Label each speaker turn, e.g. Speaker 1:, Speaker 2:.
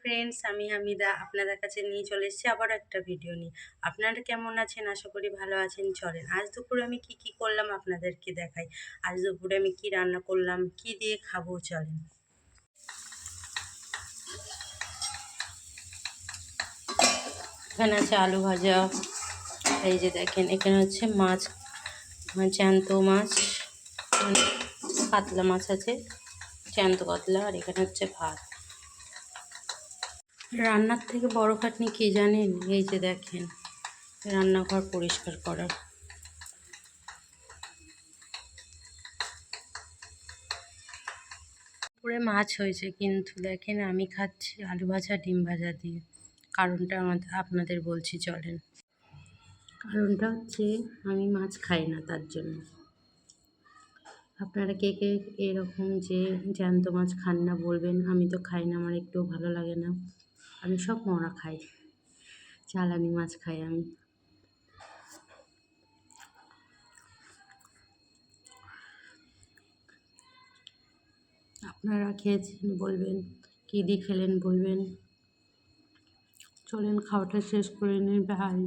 Speaker 1: Friends, আমি হামিদা আপনাদের কাছে নিয়ে চলে এসেছি আবার একটা ভিডিও নিয়ে। আপনারা কেমন আছেন? আশা করি ভালো আছেন। চলেন আজ দুপুরে আমি কি করলাম আপনাদেরকে দেখাই। আজ দুপুরে আমি কি রান্না করলাম, কি দিয়ে খাবো, চলেন। এখানে আছে আলু ভাজা, এই যে দেখেন এখানে হচ্ছে মাছ, জ্যান্ত মাছ, কাতলা মাছ আছে, জ্যান্ত কাতলা, আর এখানে হচ্ছে ভাত। রান্নার থেকে বড় খাটনি কি জানেন? এই যে দেখেন রান্নাঘর পরিষ্কার করা। পুরে মাছ হয়েছে, কিন্তু দেখেন আমি খাচ্ছি আলু ভাজা ডিম ভাজা দিয়ে। কারণটা আপনাদের বলছি, চলেন। কারণটা হচ্ছে আমি মাছ খাই না, তার জন্য। আপনারা কে কে এরকম যে জ্যান্ত মাছ খান না বলবেন। আমি তো খাই না, আমার একটুও ভালো লাগে না। আমি সব মরা খাই, চালানি মাছ খাই আমি। আপনারা খেয়েছেন বলবেন, কী দিয়ে খেলেন বলবেন। চলেন খাওয়াটা শেষ করে নিই, বাই।